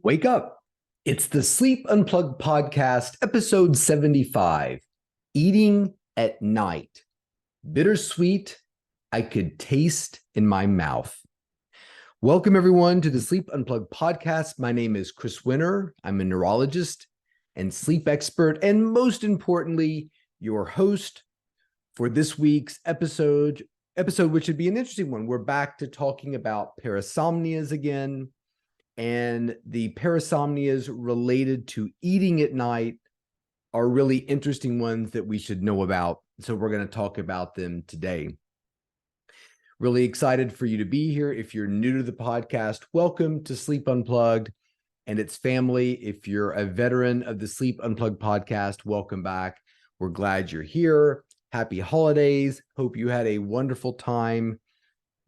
Wake up. It's the Sleep Unplugged podcast, episode 75, Eating at Night. Bittersweet, I could taste in my mouth. Welcome, everyone, to the Sleep Unplugged podcast. My name is Chris Winter. I'm a neurologist and sleep expert, and most importantly, your host for this week's episode, which should be an interesting one. We're back to talking about parasomnias again. And the parasomnias related to eating at night are really interesting ones that we should know about. So we're going to talk about them today. Really excited for you to be here. If you're new to the podcast, welcome to Sleep Unplugged and its family. If you're a veteran of the Sleep Unplugged podcast, welcome back. We're glad you're here. Happy holidays. Hope you had a wonderful time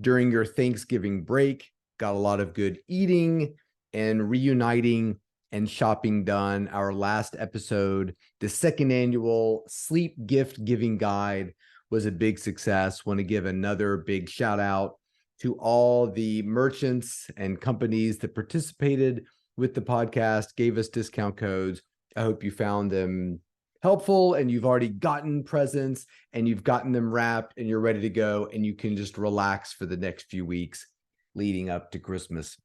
during your Thanksgiving break. Got a lot of good eating and reuniting and shopping done. Our last episode, the second annual Sleep Gift Giving Guide, was a big success. Want to give another big shout out to all the merchants and companies that participated with the podcast, gave us discount codes. I hope you found them helpful and you've already gotten presents and you've gotten them wrapped and you're ready to go and you can just relax for the next few weeks leading up to Christmas.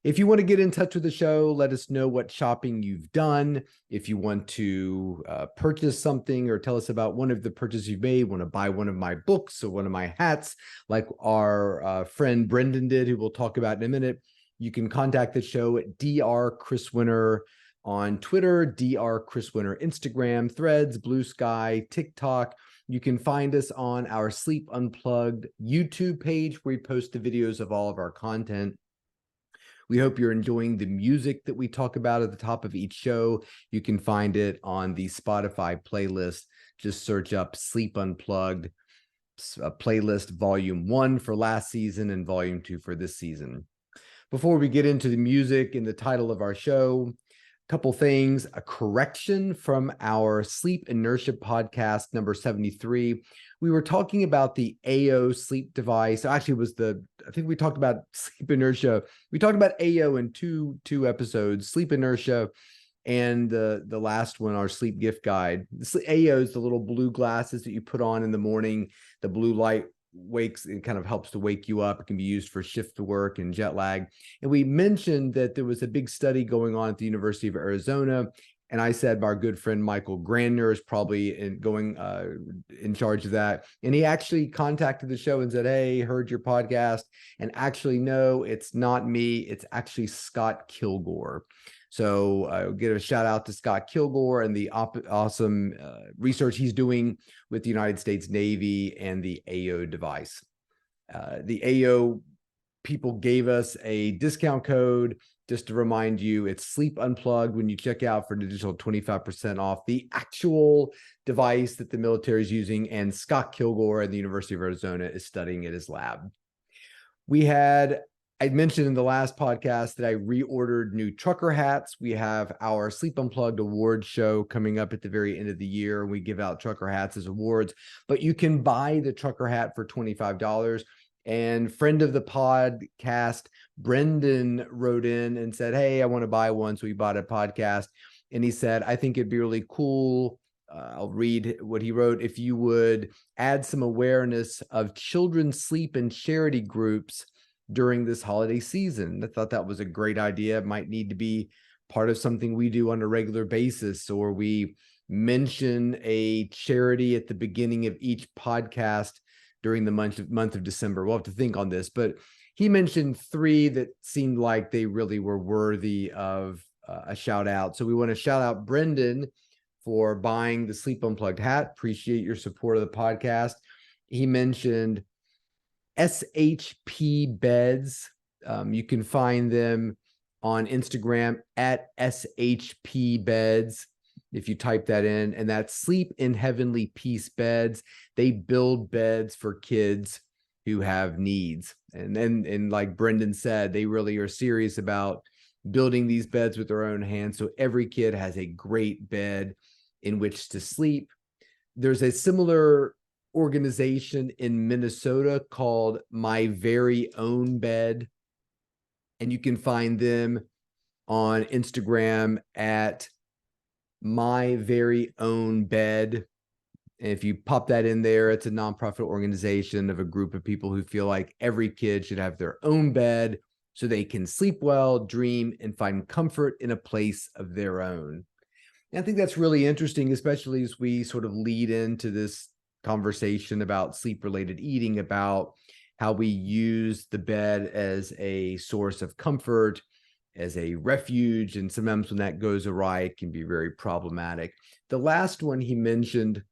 If you want to get in touch with the show, let us know what shopping you've done. If you want to purchase something or tell us about one of the purchases you've made, want to buy one of my books or one of my hats, like our friend Brendan did, who we'll talk about in a minute, you can contact the show at Dr. Chris Winter on Twitter, Dr. Chris Winter Instagram, Threads, Bluesky, TikTok. You can find us on our Sleep Unplugged YouTube page where we post the videos of all of our content. We hope you're enjoying the music that we talk about at the top of each show. You can find it on the Spotify playlist. Just search up Sleep Unplugged playlist volume 1 for last season and volume 2 for this season. Before we get into the music and the title of our show, couple things, a correction from our sleep inertia podcast number 73. We were talking about the AO sleep device. Actually, I think we talked about sleep inertia. We talked about AO in two episodes, sleep inertia, and the last one, our sleep gift guide. AO is the little blue glasses that you put on in the morning. The blue light it kind of helps to wake you up. It can be used for shift work and jet lag. And we mentioned that there was a big study going on at the University of Arizona. And I said our good friend Michael Grandner is probably in charge of that. And he actually contacted the show and said, hey, heard your podcast. And actually, no, it's not me. It's actually Scott Kilgore. So I'll give a shout out to Scott Kilgore and the awesome research he's doing with the United States Navy and the AO device. The AO people gave us a discount code. Just to remind you, it's Sleep Unplugged when you check out for an additional 25% off the actual device that the military is using, and Scott Kilgore at the University of Arizona is studying at his lab. I mentioned in the last podcast that I reordered new trucker hats. We have our Sleep Unplugged award show coming up at the very end of the year. We give out trucker hats as awards, but you can buy the trucker hat for $25. And friend of the podcast, Brendan, wrote in and said, hey, I want to buy one. So we bought a podcast. And he said, I think it'd be really cool. I'll read what he wrote. If you would add some awareness of children's sleep and charity groups during this holiday season. I thought that was a great idea. It might need to be part of something we do on a regular basis, or we mention a charity at the beginning of each podcast during the month of December. We'll have to think on this, but he mentioned 3 that seemed like they really were worthy of a shout out. So we want to shout out Brendan for buying the Sleep Unplugged hat. Appreciate your support of the podcast. He mentioned SHP beds. You can find them on Instagram at SHP beds. If you type that in, and that's Sleep in Heavenly Peace beds. They build beds for kids who have needs. And like Brendan said, they really are serious about building these beds with their own hands. So every kid has a great bed in which to sleep. There's a similar organization in Minnesota called My Very Own Bed, and you can find them on Instagram at My Very Own Bed. And if you pop that in there, it's a nonprofit organization of a group of people who feel like every kid should have their own bed so they can sleep well, dream, and find comfort in a place of their own. And I think that's really interesting, especially as we sort of lead into this conversation about sleep-related eating, about how we use the bed as a source of comfort, as a refuge, and sometimes when that goes awry, it can be very problematic. The last one he mentioned,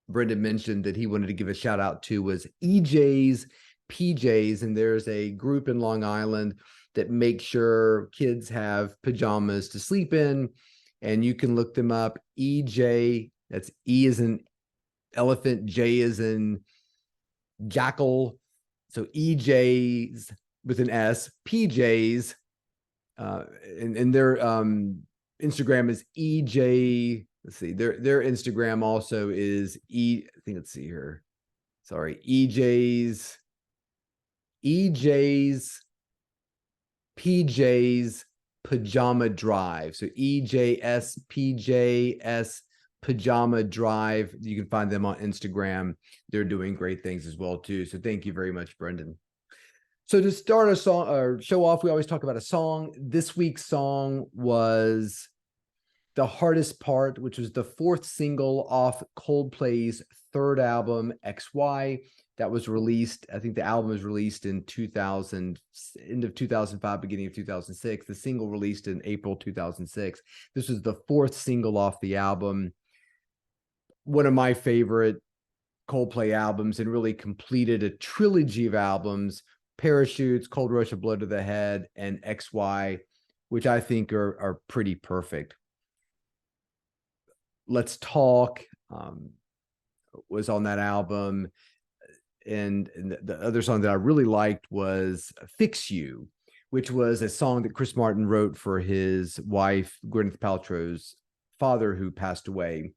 Brendan mentioned that he wanted to give a shout out to was EJ's PJs, and there's a group in Long Island that makes sure kids have pajamas to sleep in, and you can look them up. EJ, that's E as in elephant, J as in jackal, so EJ's with an S, PJs, and their Instagram is EJ. Let's see, their Instagram also is I think, let's see here. Sorry, EJ's PJ's Pajama Drive. So EJS PJS Pajama Drive. You can find them on Instagram. They're doing great things as well too. So thank you very much, Brendan. So to start a song or show off, we always talk about a song. This week's song was The Hardest Part, which was the fourth single off Coldplay's third album, XY, that was released. I think the album was released in end of 2005, beginning of 2006. The single released in April 2006. This was the fourth single off the album. One of my favorite Coldplay albums, and really completed a trilogy of albums: Parachutes, Cold Rush of Blood to the Head, and XY, which I think are pretty perfect. Let's Talk was on that album. And the other song that I really liked was Fix You, which was a song that Chris Martin wrote for his wife, Gwyneth Paltrow's father, who passed away.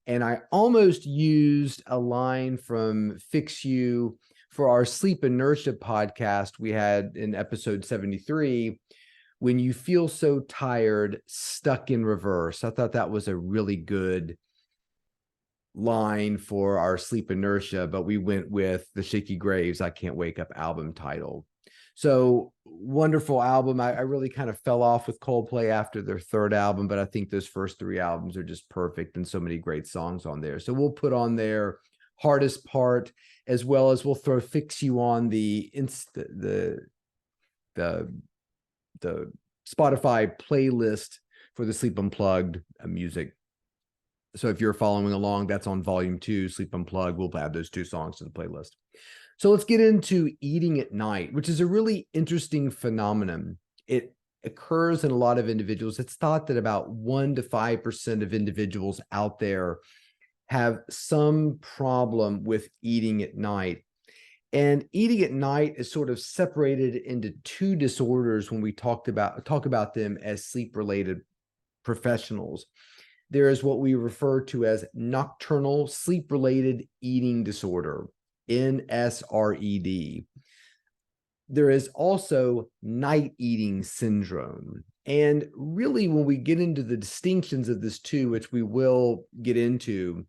And I almost used a line from Fix You for our Sleep Inertia podcast we had in episode 73, When You Feel So Tired, Stuck in Reverse. I thought that was a really good line for our Sleep Inertia, but we went with the Shaky Graves I Can't Wake Up album title. So wonderful album. I really kind of fell off with Coldplay after their third album, but I think those first three albums are just perfect and so many great songs on there. So we'll put on their Hardest Part, as well as we'll throw Fix You on the Spotify playlist for the Sleep Unplugged music. So if you're following along, that's on volume 2, Sleep Unplugged. We'll add those two songs to the playlist. So let's get into eating at night, which is a really interesting phenomenon. It occurs in a lot of individuals. It's thought that about 1 to 5% of individuals out there have some problem with eating at night. And eating at night is sort of separated into two disorders when we talk about them as sleep-related professionals. There is what we refer to as nocturnal sleep-related eating disorder, NSRED. There is also night eating syndrome. And really, when we get into the distinctions of this too, which we will get into,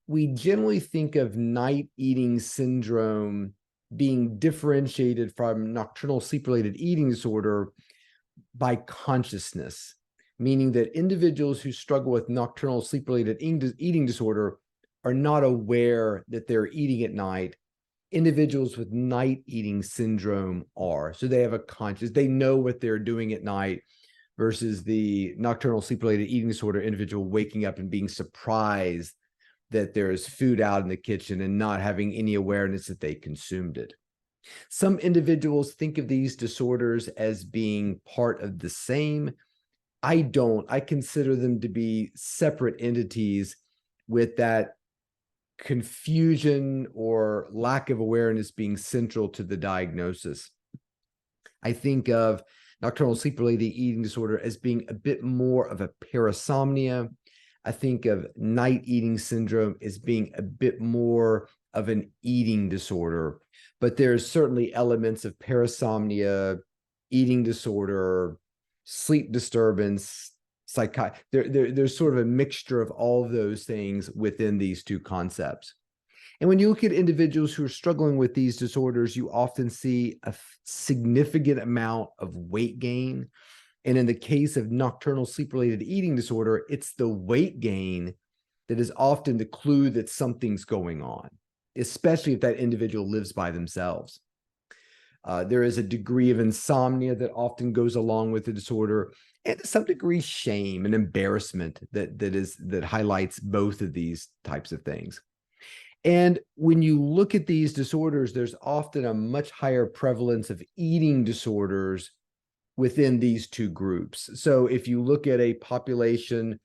we generally think of night eating syndrome being differentiated from nocturnal sleep-related eating disorder by consciousness, meaning that individuals who struggle with nocturnal sleep-related eating disorder are not aware that they're eating at night. Individuals with night eating syndrome are. So they have a conscious, they know what they're doing at night, versus the nocturnal sleep-related eating disorder individual waking up and being surprised that there's food out in the kitchen and not having any awareness that they consumed it. Some individuals think of these disorders as being part of the same. I don't. I consider them to be separate entities with that confusion or lack of awareness being central to the diagnosis. I think of nocturnal sleep-related eating disorder as being a bit more of a parasomnia. I think of night eating syndrome as being a bit more of an eating disorder, but there's certainly elements of parasomnia, eating disorder, sleep disturbance, there's sort of a mixture of all of those things within these two concepts. And when you look at individuals who are struggling with these disorders, you often see a significant amount of weight gain. And in the case of nocturnal sleep-related eating disorder, it's the weight gain that is often the clue that something's going on, especially if that individual lives by themselves. There is a degree of insomnia that often goes along with the disorder, and to some degree, shame and embarrassment that highlights both of these types of things. And when you look at these disorders, there's often a much higher prevalence of eating disorders within these two groups. So if you look at a population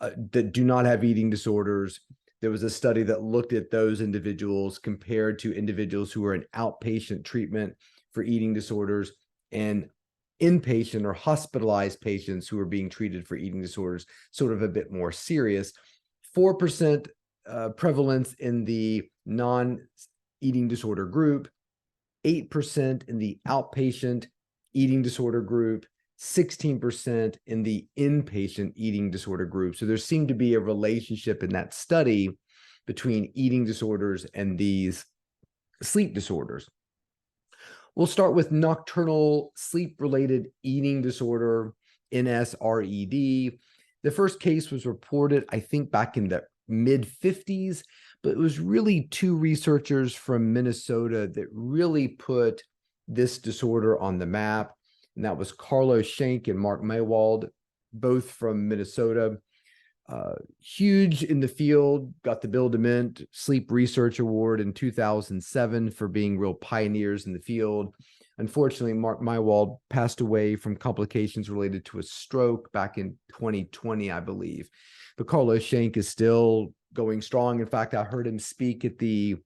that do not have eating disorders, there was a study that looked at those individuals compared to individuals who are in outpatient treatment for eating disorders and inpatient or hospitalized patients who are being treated for eating disorders, sort of a bit more serious. 4% prevalence in the non-eating disorder group, 8% in the outpatient eating disorder group, 16% in the inpatient eating disorder group. So there seemed to be a relationship in that study between eating disorders and these sleep disorders. We'll start with nocturnal sleep-related eating disorder, NSRED. The first case was reported, I think, back in the mid-50s, but it was really two researchers from Minnesota that really put this disorder on the map, and that was Carlos Schenk and Mark Maywald, both from Minnesota. Huge in the field, got the Bill DeMint Sleep Research Award in 2007 for being real pioneers in the field. Unfortunately, Mark Maywald passed away from complications related to a stroke back in 2020, I believe. But Carlos Schenk is still going strong. In fact, I heard him speak at the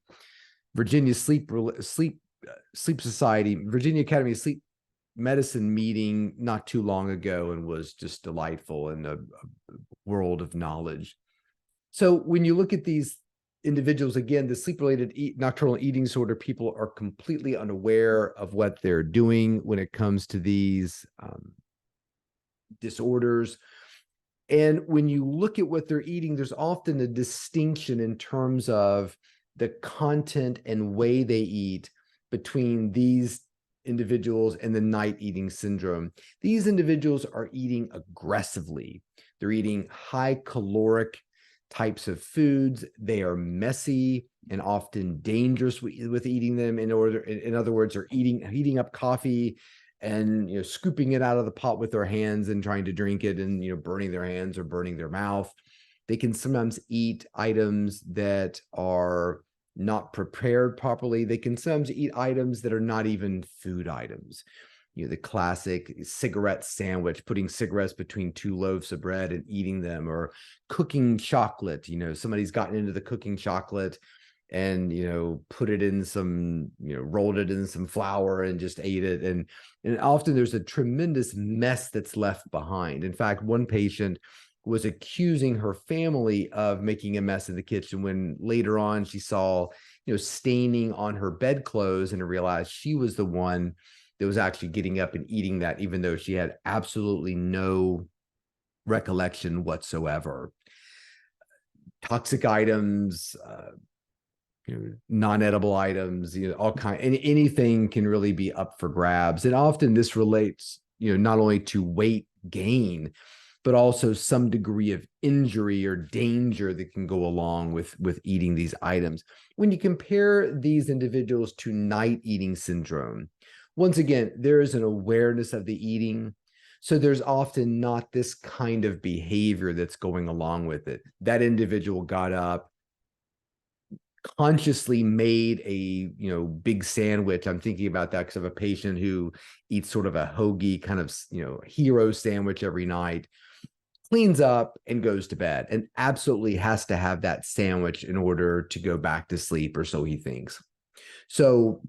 Virginia Sleep Society, Virginia Academy of Sleep Medicine meeting not too long ago, and was just delightful in a world of knowledge. So when you look at these individuals, again, the sleep-related nocturnal eating disorder, people are completely unaware of what they're doing when it comes to these disorders. And when you look at what they're eating, there's often a distinction in terms of the content and way they eat between these individuals and the night eating syndrome. These individuals are eating aggressively. They're eating high caloric types of foods. They are messy and often dangerous with eating them. In other words, are heating up coffee and scooping it out of the pot with their hands and trying to drink it, and burning their hands or burning their mouth. They can sometimes eat items that are not prepared properly. They can sometimes eat items that are not even food items. The classic cigarette sandwich, putting cigarettes between two loaves of bread and eating them, or cooking chocolate. Somebody's gotten into the cooking chocolate and, put it in some, rolled it in some flour and just ate it. And often there's a tremendous mess that's left behind. In fact, one patient was accusing her family of making a mess in the kitchen, when later on she saw, staining on her bedclothes, and realized she was the one that was actually getting up and eating that, even though she had absolutely no recollection whatsoever. Toxic items, non-edible items, anything can really be up for grabs. And often this relates, not only to weight gain, but also some degree of injury or danger that can go along with eating these items. When you compare these individuals to night eating syndrome, once again, there is an awareness of the eating. So there's often not this kind of behavior that's going along with it. That individual got up, consciously made a big sandwich. I'm thinking about that because I have a patient who eats sort of a hoagie kind of hero sandwich every night, cleans up and goes to bed, and absolutely has to have that sandwich in order to go back to sleep, or so he thinks. So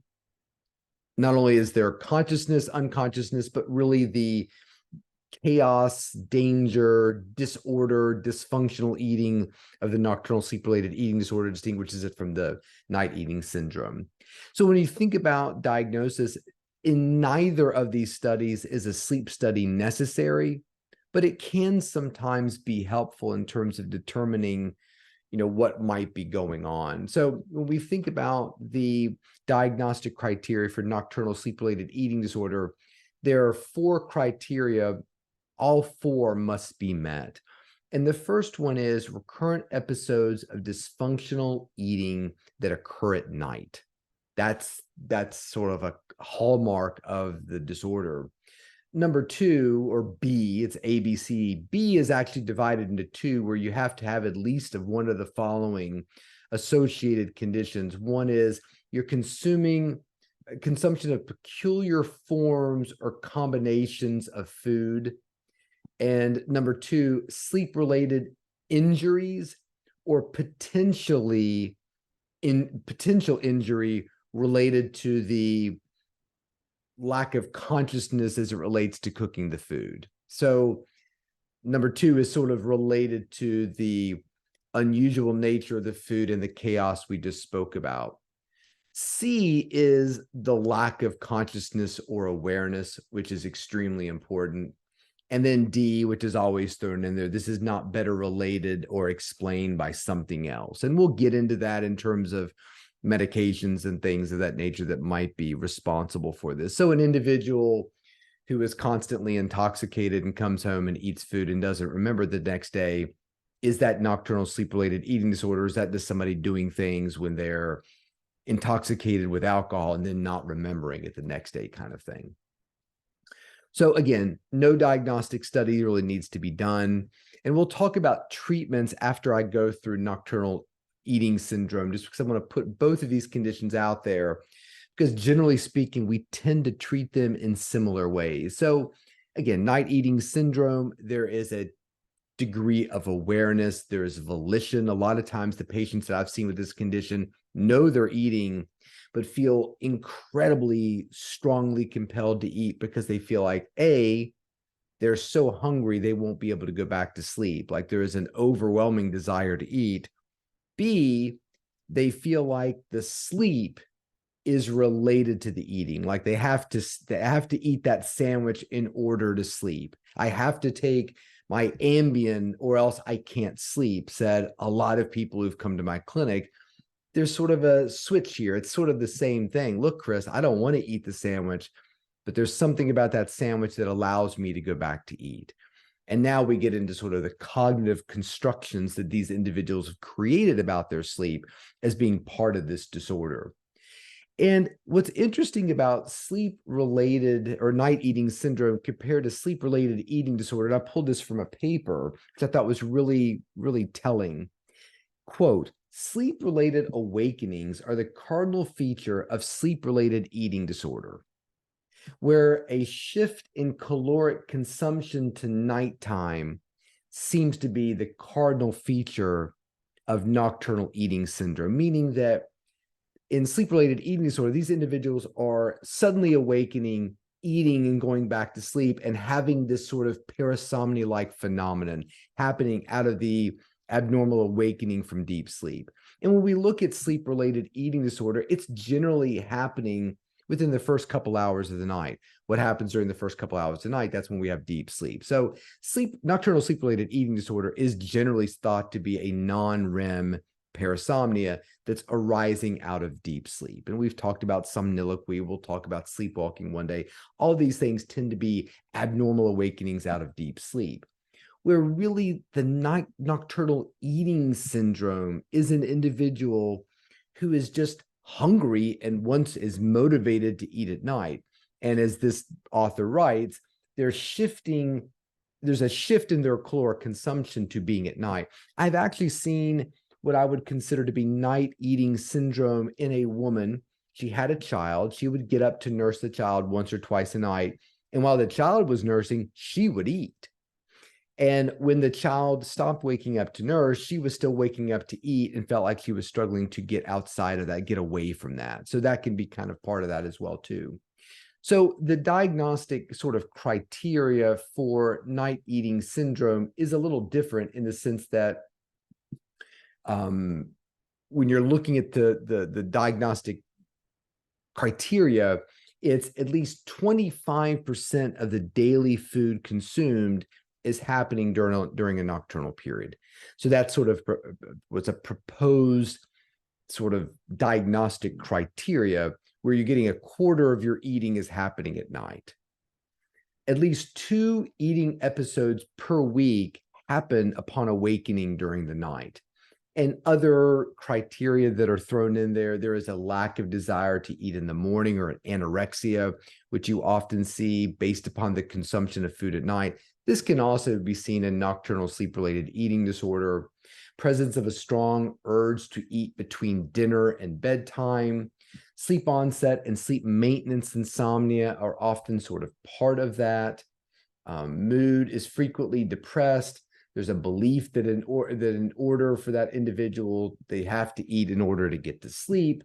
not only is there consciousness, unconsciousness, but really the chaos, danger, disorder, dysfunctional eating of the nocturnal sleep-related eating disorder distinguishes it from the night eating syndrome. So when you think about diagnosis, In neither of these studies is a sleep study necessary, but it can sometimes be helpful in terms of determining, what might be going on. So when we think about the diagnostic criteria for nocturnal sleep-related eating disorder, there are 4 criteria. All 4 must be met. And the first one is recurrent episodes of dysfunctional eating that occur at night. That's sort of a hallmark of the disorder. Number 2, or B, it's ABC. B is actually divided into 2, where you have to have at least of one of the following associated conditions. One is you're consumption of peculiar forms or combinations of food. And number 2, sleep-related injuries or potential injury related to the lack of consciousness as it relates to cooking the food. So number 2 is sort of related to the unusual nature of the food and the chaos we just spoke about. C is the lack of consciousness or awareness, which is extremely important. And then D, which is always thrown in there, this is not better related or explained by something else. And we'll get into that in terms of medications and things of that nature that might be responsible for this. So an individual who is constantly intoxicated and comes home and eats food and doesn't remember the next day, is that nocturnal sleep-related eating disorder? Is that just somebody doing things when they're intoxicated with alcohol and then not remembering it the next day kind of thing? So again, no diagnostic study really needs to be done. And we'll talk about treatments after I go through nocturnal eating syndrome, just because I want to put both of these conditions out there, because generally speaking, we tend to treat them in similar ways. So again, night eating syndrome, there is a degree of awareness, there's volition. A lot of times the patients that I've seen with this condition know they're eating, but feel incredibly strongly compelled to eat because they feel like, A, they're so hungry they won't be able to go back to sleep. Like there is an overwhelming desire to eat. B, they feel like the sleep is related to the eating. Like they have to eat that sandwich in order to sleep. I have to take my Ambien or else I can't sleep, said a lot of people who've come to my clinic. There's sort of a switch here. It's sort of the same thing. Look, Chris, I don't want to eat the sandwich, but there's something about that sandwich that allows me to go back to eat. And now we get into sort of the cognitive constructions that these individuals have created about their sleep as being part of this disorder. And what's interesting about sleep-related or night eating syndrome compared to sleep-related eating disorder, and I pulled this from a paper, which I thought was really, really telling. Quote, sleep-related awakenings are the cardinal feature of sleep-related eating disorder, where a shift in caloric consumption to nighttime seems to be the cardinal feature of nocturnal eating syndrome, meaning that in sleep-related eating disorder, these individuals are suddenly awakening, eating and going back to sleep, and having this sort of parasomnia-like phenomenon happening out of the abnormal awakening from deep sleep. And when we look at sleep-related eating disorder, it's generally happening within the first couple hours of the night. What happens during the first couple hours of the night, that's when we have deep sleep. So nocturnal sleep-related eating disorder is generally thought to be a non-REM parasomnia that's arising out of deep sleep. And we've talked about somniloquy. We'll talk about sleepwalking one day. All these things tend to be abnormal awakenings out of deep sleep, where really the nocturnal eating syndrome is an individual who is just hungry and is motivated to eat at night. And as this author writes, there's a shift in their caloric consumption to being at night. I've actually seen what I would consider to be night eating syndrome in a woman. She had a child. She would get up to nurse the child once or twice a night. And while the child was nursing, she would eat. And when the child stopped waking up to nurse, she was still waking up to eat and felt like she was struggling to get outside of that, get away from that. So that can be kind of part of that as well, too. So the diagnostic sort of criteria for night eating syndrome is a little different in the sense that when you're looking at the diagnostic criteria, it's at least 25% of the daily food consumed is happening during a nocturnal period. So that sort of was a proposed sort of diagnostic criteria where you're getting a quarter of your eating is happening at night. At least 2 eating episodes per week happen upon awakening during the night. And other criteria that are thrown in there, there is a lack of desire to eat in the morning or an anorexia, which you often see based upon the consumption of food at night. This can also be seen in nocturnal sleep-related eating disorder, presence of a strong urge to eat between dinner and bedtime. Sleep onset and sleep maintenance insomnia are often sort of part of that. Mood is frequently depressed. There's a belief that in order for that individual, they have to eat in order to get to sleep.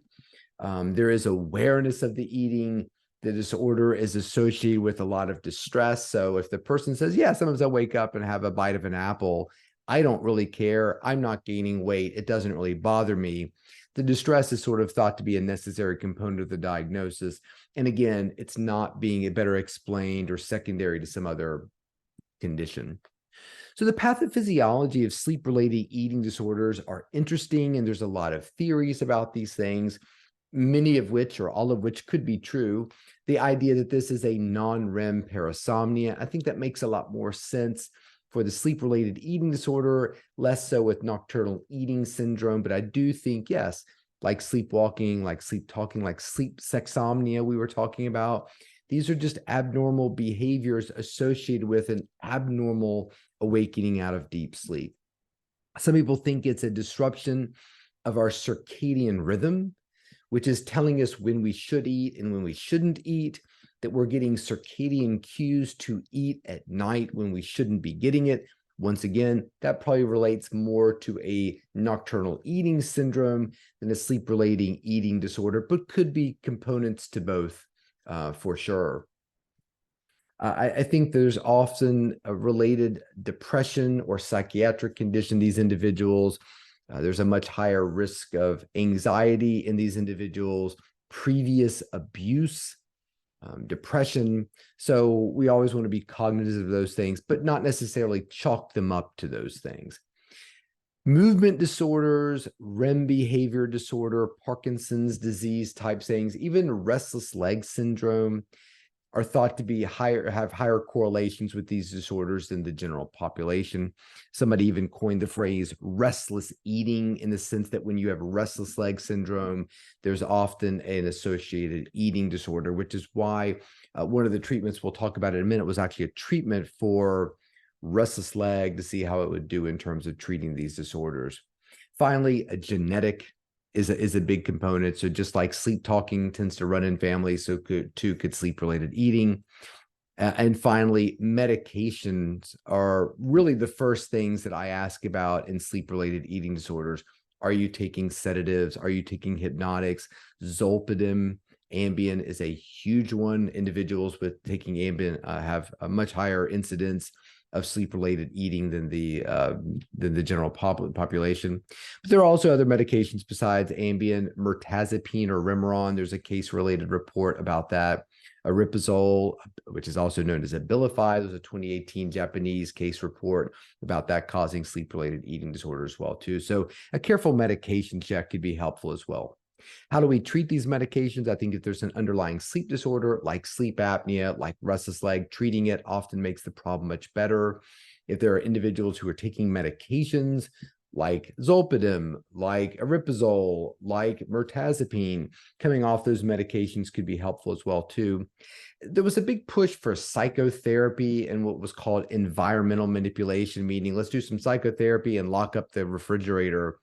There is awareness of the eating. The disorder is associated with a lot of distress. So if the person says, yeah, sometimes I wake up and have a bite of an apple, I don't really care. I'm not gaining weight. It doesn't really bother me. The distress is sort of thought to be a necessary component of the diagnosis. And again, it's not being better explained or secondary to some other condition. So the pathophysiology of sleep-related eating disorders are interesting, and there's a lot of theories about these things, many of which or all of which could be true. The idea that this is a non-REM parasomnia, I think that makes a lot more sense for the sleep-related eating disorder, less so with nocturnal eating syndrome. But I do think, yes, like sleepwalking, like sleep talking, like sleep sexomnia we were talking about, these are just abnormal behaviors associated with an abnormal awakening out of deep sleep. Some people think it's a disruption of our circadian rhythm, which is telling us when we should eat and when we shouldn't eat, that we're getting circadian cues to eat at night when we shouldn't be getting it. Once again, that probably relates more to a nocturnal eating syndrome than a sleep-related eating disorder, but could be components to both for sure. I think there's often a related depression or psychiatric condition in these individuals. There's a much higher risk of anxiety in these individuals, previous abuse, depression. So we always want to be cognizant of those things, but not necessarily chalk them up to those things. Movement disorders, REM behavior disorder, Parkinson's disease type things, even restless leg syndrome are thought to be have higher correlations with these disorders than the general population. Somebody even coined the phrase restless eating, in the sense that when you have restless leg syndrome, there's often an associated eating disorder, which is why one of the treatments we'll talk about in a minute was actually a treatment for restless leg to see how it would do in terms of treating these disorders. Finally, a genetic is a big component. So just like sleep talking tends to run in families, so too could sleep-related eating. And finally, medications are really the first things that I ask about in sleep-related eating disorders. Are you taking sedatives? Are you taking hypnotics? Zolpidem, Ambien is a huge one. Individuals with taking Ambien have a much higher incidence of sleep-related eating than the general population. But there are also other medications besides Ambien, mirtazapine or Remeron. There's a case-related report about that. Aripiprazole, which is also known as Abilify, there's a 2018 Japanese case report about that causing sleep-related eating disorder as well too. So a careful medication check could be helpful as well. How do we treat these medications? I think if there's an underlying sleep disorder like sleep apnea, like restless leg, treating it often makes the problem much better. If there are individuals who are taking medications like Zolpidem, like Aripiprazole, like mirtazapine, coming off those medications could be helpful as well too. There was a big push for psychotherapy and what was called environmental manipulation, meaning let's do some psychotherapy and lock up the refrigerator.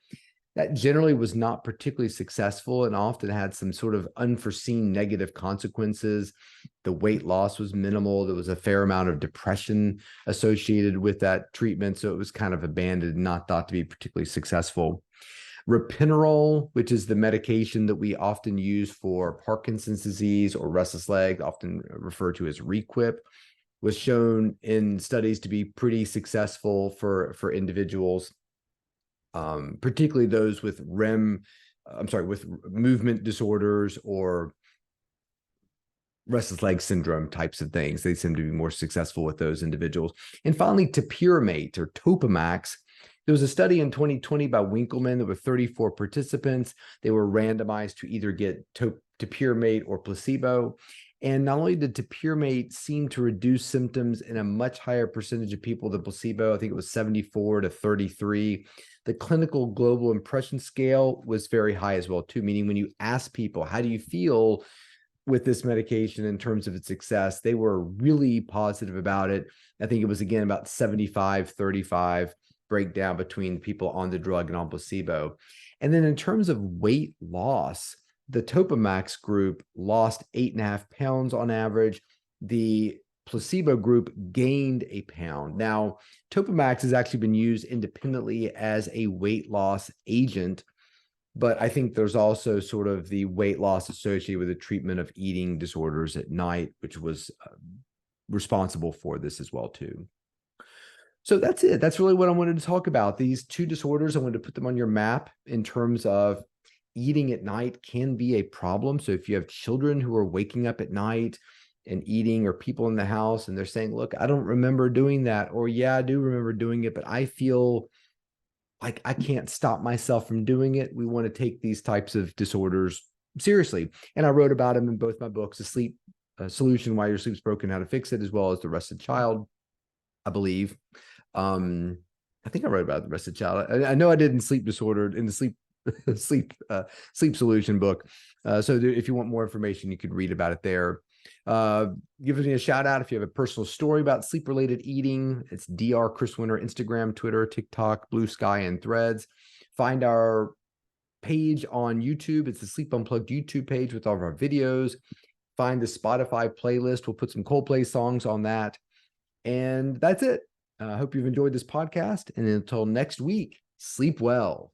That generally was not particularly successful and often had some sort of unforeseen negative consequences. The weight loss was minimal. There was a fair amount of depression associated with that treatment, so it was kind of abandoned, not thought to be particularly successful. Ropinirole, which is the medication that we often use for Parkinson's disease or restless leg, often referred to as Requip, was shown in studies to be pretty successful for individuals, particularly those with with movement disorders or restless leg syndrome types of things. They seem to be more successful with those individuals. And finally, topiramate or Topamax. There was a study in 2020 by Winkleman that with 34 participants. They were randomized to either get topiramate or placebo. And not only did topiramate seem to reduce symptoms in a much higher percentage of people than placebo, I think it was 74 to 33. The clinical global impression scale was very high as well, too, meaning when you ask people, how do you feel with this medication in terms of its success, they were really positive about it. I think it was, again, about 75-35 breakdown between people on the drug and on placebo. And then in terms of weight loss, the Topamax group lost 8.5 pounds on average. The placebo group gained a pound. Now, Topamax has actually been used independently as a weight loss agent, but I think there's also sort of the weight loss associated with the treatment of eating disorders at night, which was responsible for this as well, too. So that's it. That's really what I wanted to talk about. These two disorders, I wanted to put them on your map in terms of eating at night can be a problem. So if you have children who are waking up at night and eating, or people in the house and they're saying, look, I don't remember doing that, or yeah, I do remember doing it, but I feel like I can't stop myself from doing it. We want to take these types of disorders seriously. And I wrote about them in both my books, The Sleep Solution, Why Your Sleep's Broken, How to Fix It, as well as The Rested Child, I believe. I think I wrote about The Rested Child. I know I did in Sleep Disorder, in the Sleep Solution book. So if you want more information, you could read about it there. Give me a shout out if you have a personal story about sleep related eating. It's Dr. Chris Winter, Instagram, Twitter, TikTok, Bluesky, and Threads. Find our page on YouTube. It's the Sleep Unplugged YouTube page with all of our videos. Find the Spotify playlist. We'll put some Coldplay songs on that. And that's it. I hope you've enjoyed this podcast. And until next week, sleep well.